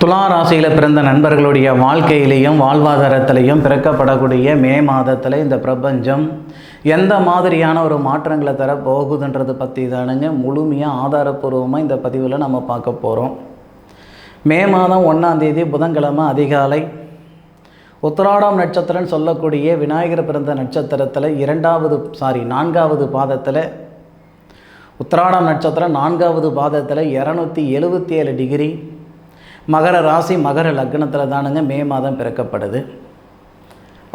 துலா ராசியில் பிறந்த நண்பர்களுடைய வாழ்க்கையிலையும் வாழ்வாதாரத்திலையும் பிறக்கப்படக்கூடிய மே மாதத்தில் இந்த பிரபஞ்சம் எந்த மாதிரியான ஒரு மாற்றங்களை தர போகுதுன்றது பற்றி தானுங்க முழுமையாக ஆதாரப்பூர்வமாக இந்த பதிவில் நம்ம பார்க்க போகிறோம். மே மாதம் 1ஆம் தேதி புதன்கிழமை அதிகாலை உத்திராடம் நட்சத்திரம்னு சொல்லக்கூடிய விநாயகர் பிறந்த நட்சத்திரத்தில் 4வது பாதத்தில் உத்திராடம் நட்சத்திரம் 4வது பாதத்தில் 277 டிகிரி மகர ராசி மகர லக்னத்தில் தானுங்க மே மாதம் பிறக்கப்படுது.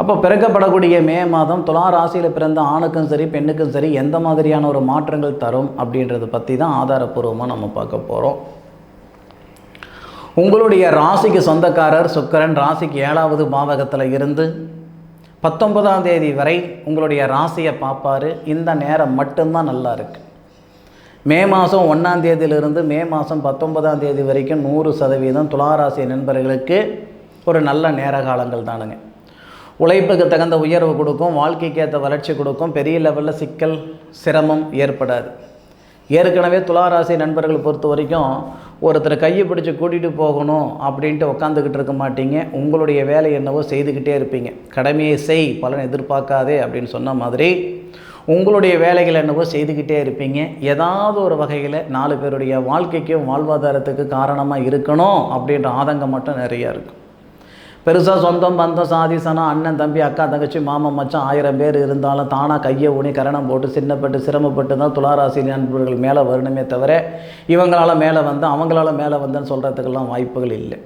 அப்போ பிறக்கப்படக்கூடிய மே மாதம் துலா ராசியில் பிறந்த ஆணுக்கும் சரி பெண்ணுக்கும் சரி எந்த மாதிரியான ஒரு மாற்றங்கள் தரும் அப்படின்றத பற்றி தான் ஆதாரப்பூர்வமாக நம்ம பார்க்க போகிறோம். உங்களுடைய ராசிக்கு சொந்தக்காரர் சுக்கிரன் ராசிக்கு 7வது பாவகத்தில் இருந்து 19ஆம் தேதி வரை உங்களுடைய ராசியை பார்ப்பார். இந்த நேரம் மட்டும்தான் நல்லா இருக்குது. மே மாதம் 1ஆம் தேதியிலிருந்து மே மாதம் 19ஆம் தேதி வரைக்கும் 100% துளாராசி நண்பர்களுக்கு ஒரு நல்ல நேர காலங்கள் தானுங்க. உழைப்புக்கு தகுந்த உயர்வு கொடுக்கும், வாழ்க்கைக்கு ஏற்ற வளர்ச்சி கொடுக்கும், பெரிய லெவலில் சிக்கல் சிரமம் ஏற்படாது. ஏற்கனவே துளாராசி நண்பர்களை பொறுத்த வரைக்கும் ஒருத்தர் கையை பிடிச்சி கூட்டிகிட்டு போகணும் அப்படின்ட்டு உட்காந்துக்கிட்டு இருக்க மாட்டீங்க. உங்களுடைய வேலை என்னவோ செய்துக்கிட்டே இருப்பீங்க. கடமையை செய் பலன் எதிர்பார்க்காதே அப்படின்னு சொன்ன மாதிரி உங்களுடைய வேலைகள் என்னவோ செய்துக்கிட்டே இருப்பீங்க. ஏதாவது ஒரு வகையில் 4 பேருடைய வாழ்க்கைக்கும் வாழ்வாதாரத்துக்கு காரணமாக இருக்கணும் அப்படின்ற ஆதங்கம் மட்டும் நிறையா இருக்கும். பெருசாக சொந்தம் பந்தம் சாதி சனம் அண்ணன் தம்பி அக்கா தங்கச்சி மாமன் மச்சான் 1000 பேர் இருந்தாலும் தானாக கையை ஊனி கரணம் போட்டு சின்னப்பட்டு சிரமப்பட்டு தான் துளாராசி நண்பர்கள் மேலே வரணுமே தவிர இவங்களால் மேலே வந்து அவங்களால மேலே வந்தேன்னு சொல்கிறதுக்கெல்லாம் வாய்ப்புகள் இல்லை.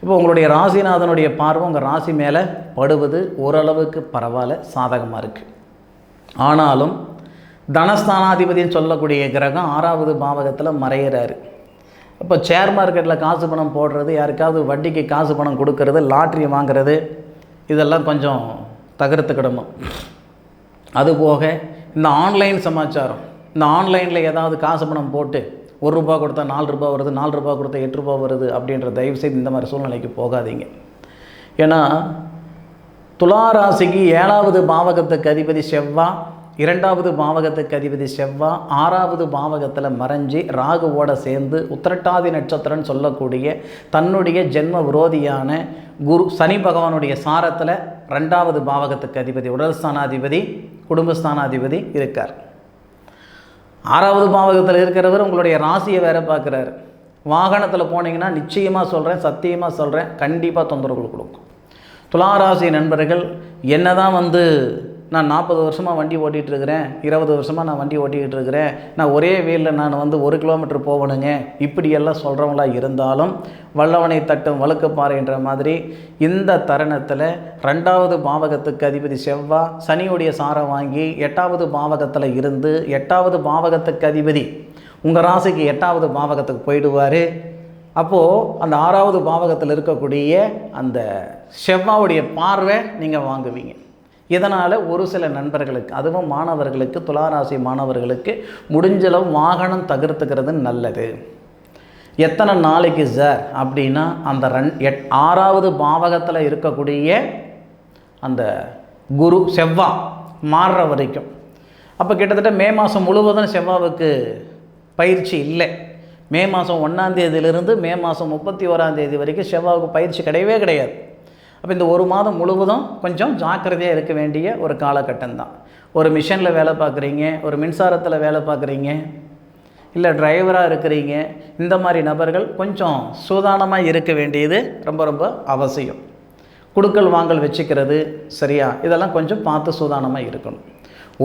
இப்போ உங்களுடைய ராசிநாதனுடைய பார்வை உங்கள் ராசி மேலே படுவது ஓரளவுக்கு பரவாயில்ல, சாதகமாக இருக்குது. ஆனாலும் தனஸ்தானாதிபதினு சொல்லக்கூடிய கிரகம் 6வது பாவகத்தில் மறையிறாரு. இப்போ ஷேர் மார்க்கெட்டில் காசு பணம் போடுறது, யாருக்காவது வட்டிக்கு காசு பணம் கொடுக்கறது, லாட்ரி வாங்கிறது, இதெல்லாம் கொஞ்சம் தகர்த்துக்கிடணும். அதுபோக இந்த ஆன்லைன் சமாச்சாரம், இந்த ஆன்லைனில் ஏதாவது காசு பணம் போட்டு ₹1 கொடுத்தா ₹4 வருது, ₹4 கொடுத்தா ₹8 வருது அப்படின்ற தயவுசெய்து இந்த மாதிரி சூழ்நிலைக்கு போகாதீங்க. ஏன்னா துளாராசிக்கு 7வது பாவகத்துக்கு அதிபதி செவ்வாய், 2வது பாவகத்துக்கு அதிபதி செவ்வாய் 6வது பாவகத்தில் மறைஞ்சி ராகுவோட சேர்ந்து உத்திரட்டாதி நட்சத்திரம்னு சொல்லக்கூடிய தன்னுடைய ஜென்ம விரோதியான குரு சனி பகவானுடைய சாரத்தில் 2வது பாவகத்துக்கு அதிபதி உடல் ஸ்தானாதிபதி குடும்பஸ்தானாதிபதி இருக்கார். 6வது பாவகத்தில் இருக்கிறவர் உங்களுடைய ராசியை வேற பார்க்குறாரு. வாகனத்தில் போனீங்கன்னா நிச்சயமாக சொல்கிறேன், சத்தியமாக சொல்கிறேன், கண்டிப்பாக தொந்தரவுகள் கொடுக்கும். துளாராசி நண்பர்கள் என்னதான் நான் 40 வருஷமாக வண்டி ஓட்டிகிட்ருக்கிறேன், 20 வருஷமாக நான் வண்டி ஓட்டிக்கிட்டு இருக்கிறேன், நான் ஒரே வீலில் நான் 1 கிலோமீட்டர் போகணுங்க இப்படியெல்லாம் சொல்கிறவங்களா இருந்தாலும் வல்லவனை தட்டும் வழுக்கப்பாறைன்ற மாதிரி இந்த தருணத்தில் 2வது பாவகத்துக்கு அதிபதி செவ்வாய் சனியுடைய சாரம் வாங்கி 8வது பாவகத்தில் இருந்து 8வது பாவகத்துக்கு அதிபதி உங்கள் ராசிக்கு 8வது பாவகத்துக்கு போயிடுவார். அப்போது அந்த 6வது பாவகத்தில் இருக்கக்கூடிய அந்த செவ்வாவுடைய பார்வை நீங்கள் வாங்குவீங்க. இதனால் ஒரு சில நண்பர்களுக்கு, அதுவும் மாணவர்களுக்கு, துளாராசி மாணவர்களுக்கு முடிஞ்சளவு வாகனம் தகர்த்துக்கிறது நல்லது. எத்தனை நாளைக்கு சார் அப்படின்னா அந்த 6வது பாவகத்தில் இருக்கக்கூடிய அந்த குரு செவ்வாய் மாறுற வரைக்கும். அப்போ கிட்டத்தட்ட மே மாதம் முழுவதும் செவ்வாவுக்கு பயிற்சி இல்லை. மே மாதம் 1ஆம் தேதியிலிருந்து மே மாதம் 31ஆம் தேதி வரைக்கும் செவ்வாவுக்கு பயிற்சி கிடையவே கிடையாது. அப்போ இந்த 1 மாதம் முழுவதும் கொஞ்சம் ஜாக்கிரதையாக இருக்க வேண்டிய ஒரு காலகட்டம் தான். ஒரு மிஷினில் வேலை பார்க்குறீங்க, ஒரு மின்சாரத்தில் வேலை பார்க்குறீங்க, இல்லை டிரைவராக இருக்கிறீங்க, இந்த மாதிரி நபர்கள் கொஞ்சம் சூதானமாக இருக்க வேண்டியது ரொம்ப ரொம்ப அவசியம். குடுக்கல் வாங்கல் வச்சுக்கிறது சரியா, இதெல்லாம் கொஞ்சம் பார்த்து சூதானமாக இருக்கணும்.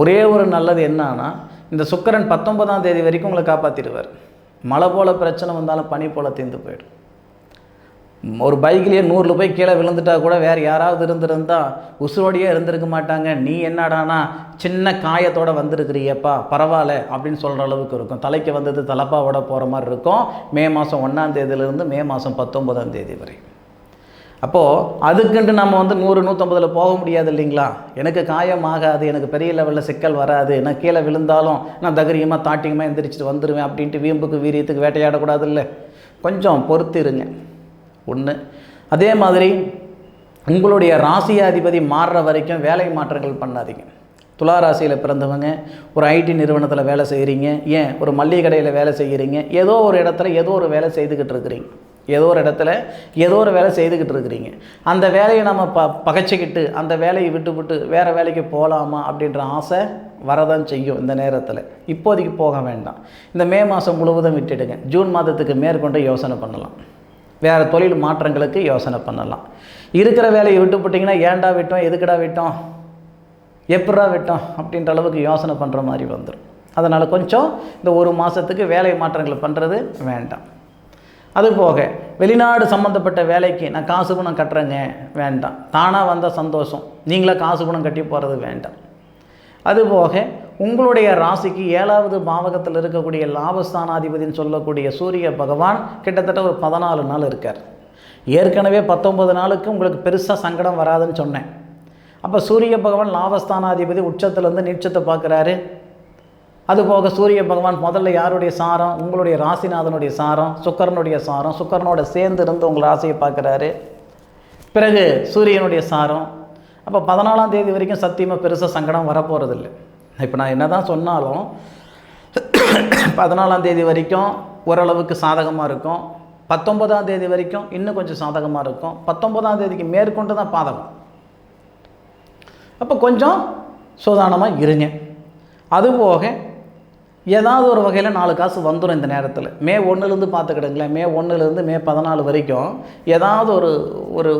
ஒரே ஒரு நல்லது என்னன்னா இந்த சுக்கிரன் 19ஆம் தேதி வரைக்கும் உங்களை காப்பாற்றிடுவார். மழை போல் பிரச்சனை வந்தாலும் பனி போல் தீர்ந்து போயிடும். ஒரு பைக்லேயே 100 போய் கீழே விழுந்துட்டா கூட வேறு யாராவது இருந்திருந்தால் உசுரோடையே இருந்திருக்க மாட்டாங்க. நீ என்னடானா சின்ன காயத்தோடு வந்திருக்கிறியப்பா பரவாயில்ல அப்படின்னு சொல்கிற அளவுக்கு இருக்கும். தலைக்கு வந்தது தலப்பாவோட போகிற மாதிரி இருக்கும் மே மாதம் 1ஆம் தேதியிலிருந்து மே மாதம் 19ஆம் தேதி வரை. அப்போது அதுக்குன்ட்டு நம்ம 100 150 போக முடியாது இல்லைங்களா. எனக்கு காயம் ஆகாது, எனக்கு பெரிய லெவலில் சிக்கல் வராது, நான் கீழே விழுந்தாலும் நான் தைரியமாக தாட்டியமாக எந்திரிச்சிட்டு வந்துடுவேன் அப்படின்ட்டு வீம்புக்கு வீரியத்துக்கு வேட்டையாடக்கூடாது. இல்லை, கொஞ்சம் பொறுத்து இருங்க. ஒன்று, அதே மாதிரி உங்களுடைய ராசியாதிபதி மாறுற வரைக்கும் வேலை மாற்றங்கள் பண்ணாதீங்க. துளாராசியில் பிறந்தவங்க ஒரு ஐடி நிறுவனத்தில் வேலை செய்கிறீங்க, ஏன் ஒரு மளிகை கடையில் வேலை செய்கிறீங்க, ஏதோ ஒரு இடத்துல ஏதோ ஒரு வேலை செய்துக்கிட்டு இருக்கிறீங்க. ஏதோ ஒரு இடத்துல ஏதோ ஒரு வேலை செய்துக்கிட்டு இருக்கிறீங்க. அந்த வேலையை நம்ம பகைச்சிக்கிட்டு அந்த வேலையை விட்டு வேறு வேலைக்கு போகலாமா அப்படின்ற ஆசை வரதான் செய்யும். இந்த நேரத்தில் இப்போதைக்கு போக வேண்டாம். இந்த மே மாதம் முழுவதும் விட்டுடுங்க. ஜூன் மாதத்துக்கு மேற்கொண்டு யோசனை பண்ணலாம். வேறு தொழில் மாற்றங்களுக்கு யோசனை பண்ணலாம். இருக்கிற வேலையை விட்டுவிட்டிங்கன்னா ஏன்டா விட்டோம், எதுக்குடா விட்டோம், எப்படா விட்டோம் அப்படின்ற அளவுக்கு யோசனை பண்ணுற மாதிரி வந்துடும். அதனால் கொஞ்சம் இந்த ஒரு மாதத்துக்கு வேலை மாற்றங்கள் பண்ணுறது வேண்டாம். அதுபோக வெளிநாடு சம்மந்தப்பட்ட வேலைக்கு நான் காசு பணம் கட்டுறேங்க வேண்டாம். தானாக வந்தால் சந்தோஷம், நீங்களே காசு பணம் கட்டி போகிறது வேண்டாம். அதுபோக உங்களுடைய ராசிக்கு 7வது பாவகத்தில் இருக்கக்கூடிய லாபஸ்தானாதிபதினு சொல்லக்கூடிய சூரிய பகவான் கிட்டத்தட்ட ஒரு 14 நாள் இருக்கார். ஏற்கனவே 19 நாளுக்கு உங்களுக்கு பெருசாக சங்கடம் வராதுன்னு சொன்னேன். அப்போ சூரிய பகவான் லாபஸ்தானாதிபதி உச்சத்துலேருந்து நீச்சத்தை பார்க்குறாரு. அதுபோக சூரிய பகவான் முதல்ல யாருடைய சாரம், உங்களுடைய ராசிநாதனுடைய சாரம், சுக்கரனுடைய சாரம், சுக்கரனோட சேர்ந்து இருந்து உங்கள் ராசியை பார்க்குறாரு. பிறகு சூரியனுடைய சாரம். அப்போ 14ஆம் தேதி வரைக்கும் சத்தியமாக பெருசாக சங்கடம் வரப்போகிறதில்லை. இப்போ நான் என்ன தான் சொன்னாலும் 14ஆம் தேதி வரைக்கும் ஓரளவுக்கு சாதகமாக இருக்கும். 19ஆம் தேதி வரைக்கும் இன்னும் கொஞ்சம் சாதகமாக இருக்கும். 19ஆம் தேதிக்கு மேற்கொண்டு தான் பாதகம். அப்போ கொஞ்சம் சூதானமாக இருங்க. அதுபோக ஏதாவது ஒரு வகையில் 4 காசு வந்துடும் இந்த நேரத்தில். மே 1லேருந்து பார்த்துக்கிடுங்களேன். மே 1லேருந்து மே 14 வரைக்கும் ஏதாவது ஒரு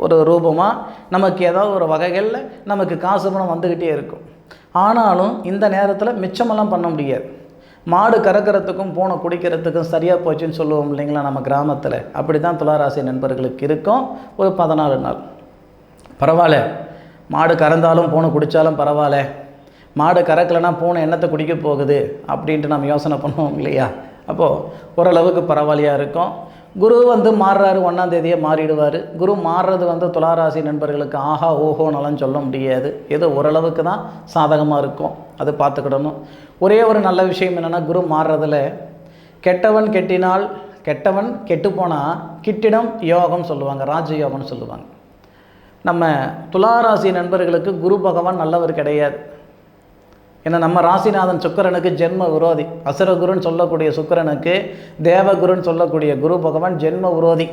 ஒரு ரூபமாக நமக்கு ஏதாவது ஒரு வகைகளில் நமக்கு காசு பணம் வந்துக்கிட்டே இருக்கும். ஆனாலும் இந்த நேரத்தில் மிச்சமெல்லாம் பண்ண முடியாது. மாடு கறக்கிறதுக்கும் பூனை குடிக்கிறதுக்கும் சரியாக போச்சுன்னு சொல்லுவோம் இல்லைங்களா நம்ம கிராமத்தில். அப்படி தான் துளாராசி நண்பர்களுக்கு இருக்கும். ஒரு 14 நாள் பரவாயில்ல, மாடு கறந்தாலும் பூனை குடித்தாலும் பரவாயில்ல, மாடு கறக்கலைன்னா பூனை என்னத்தை குடிக்க போகுது அப்படின்ட்டு நம்ம யோசனை பண்ணுவோம் இல்லையா. அப்போது ஓரளவுக்கு பரவாயில்லையாக இருக்கும். குரு மாறுறாரு, 1ஆம் தேதியே மாறிடுவார். குரு மாறுறது துளாராசி நண்பர்களுக்கு ஆஹா ஓஹோன்னெல்லாம் சொல்ல முடியாது. ஏதோ ஓரளவுக்கு தான் சாதகமாக இருக்கும். அது பார்த்துக்கிடணும். ஒரே ஒரு நல்ல விஷயம் என்னென்னா, குரு மாறுறதில் கெட்டவன் கெட்டினால் கெட்டவன் கெட்டுப்போனால் கிட்டிடம் யோகம் சொல்லுவாங்க, ராஜயோகம்னு சொல்லுவாங்க. நம்ம துளாராசி நண்பர்களுக்கு குரு பகவான் நல்லவர் கிடையாது. ஏன்னா நம்ம ராசிநாதன் சுக்கிரனுக்கு ஜென்ம விரோதி. அசுரகுருன்னு சொல்லக்கூடிய சுக்கிரனுக்கு தேவகுருன்னு சொல்லக்கூடிய குரு பகவான் ஜென்ம விரோதி.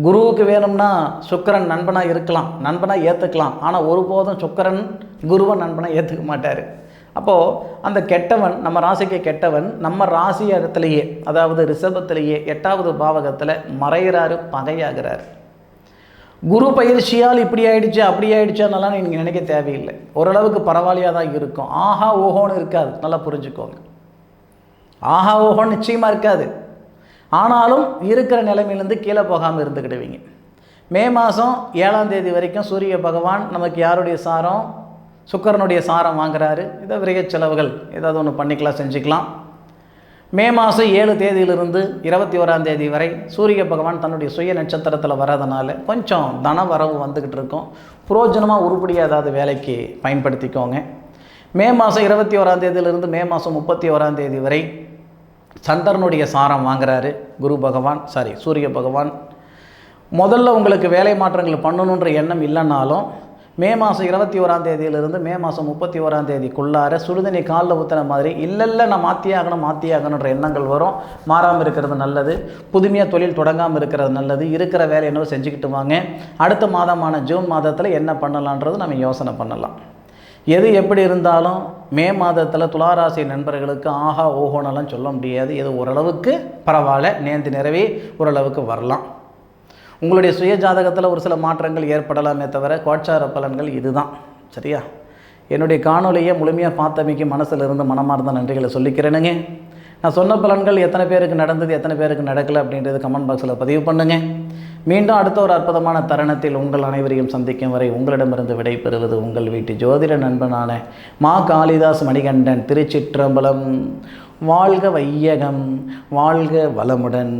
குருவுக்கு வேணும்னா சுக்கிரன் நண்பனாக இருக்கலாம், நண்பனாக ஏற்றுக்கலாம். ஆனால் ஒருபோதும் சுக்கிரன் குருவை நண்பனாக ஏற்றுக்க மாட்டார். அப்போது அந்த கெட்டவன், நம்ம ராசிக்கு கெட்டவன் நம்ம ராசி இடத்துலையே, அதாவது ரிஷபத்திலேயே 8வது பாவகத்தில் மறைகிறாரு, பகையாகிறார். குரு பயிற்சியால் இப்படி ஆயிடுச்சு அப்படி ஆயிடுச்சானெல்லாம் நீங்கள் நினைக்க தேவையில்லை. ஓரளவுக்கு பரவாயில்லையாக தான் இருக்கும். ஆஹா ஓஹோன்னு இருக்காது, நல்லா புரிஞ்சுக்கோங்க. ஆஹா ஓஹோன்னு நிச்சயமாக இருக்காது. ஆனாலும் இருக்கிற நிலைமையிலேருந்து கீழே போகாமல் இருந்துக்கிடுவீங்க. மே மாதம் 7ஆம் தேதி வரைக்கும் சூரிய பகவான் நமக்கு யாருடைய சாரம், சுக்கிரனுடைய சாரம் வாங்குறாரு. இதை விரைய செலவுகள் ஏதாவது ஒன்று பண்ணிக்கலாம், செஞ்சுக்கலாம். மே மாதம் 7 தேதியிலிருந்து 21ஆம் தேதி வரை சூரிய பகவான் தன்னுடைய சுய நட்சத்திரத்தில் வர்றதுனால கொஞ்சம் தன வரவு வந்துக்கிட்டு இருக்கும். புரோஜனமாக உருப்படியாக ஏதாவது வேலைக்கு பயன்படுத்திக்கோங்க. மே மாதம் 21ஆம் தேதியிலிருந்து மே மாதம் 31ஆம் தேதி வரை சந்திரனுடைய சாரம் வாங்குறாரு சூரிய பகவான். முதல்ல உங்களுக்கு வேலை மாற்றங்கள் பண்ணணுன்ற எண்ணம் இல்லைனாலும் மே மாதம் 21ஆம் தேதியிலிருந்து மே மாதம் 31ஆம் தேதிக்குள்ளார சுடுதண்ணி காலில் ஊற்றுன மாதிரி இல்லை நான் மாற்றியாகணுன்ற எண்ணங்கள் வரும். மாறாமல் இருக்கிறது நல்லது. புதுமையாக தொழில் தொடங்காமல் இருக்கிறது நல்லது. இருக்கிற வேலை என்னவோ செஞ்சுக்கிட்டு வாங்க. அடுத்த மாதமான ஜூன் மாதத்தில் என்ன பண்ணலான்றது நம்ம யோசனை பண்ணலாம். எது எப்படி இருந்தாலும் மே மாதத்தில் துளாராசி நண்பர்களுக்கு ஆஹா ஓஹோனெல்லாம் சொல்ல முடியாது. எது ஓரளவுக்கு பரவாயில்ல, நேர்ந்து நிறைவே ஓரளவுக்கு வரலாம். உங்களுடைய சுய ஜாதகத்தில் ஒரு சில மாற்றங்கள் ஏற்படலாமே தவிர கோட்சார பலன்கள் இதுதான். சரியா? என்னுடைய காணொலியை முழுமையாக பார்த்தமைக்கு மனசில் இருந்து மனமார்ந்த நன்றிகளை சொல்லிக்கிறேனுங்க. நான் சொன்ன பலன்கள் எத்தனை பேருக்கு நடந்தது, எத்தனை பேருக்கு நடக்கலை அப்படின்றது கமெண்ட் பாக்ஸில் பதிவு பண்ணுங்கள். மீண்டும் அடுத்த ஒரு அற்புதமான தருணத்தில் உங்கள் அனைவரையும் சந்திக்கும் வரை உங்களிடமிருந்து விடை பெறுவது உங்கள் வீட்டு ஜோதிட நண்பனான மா காளிதாஸ் மணிகண்டன். திருச்சிற்றம்பலம். வாழ்க வையகம், வாழ்க வளமுடன்.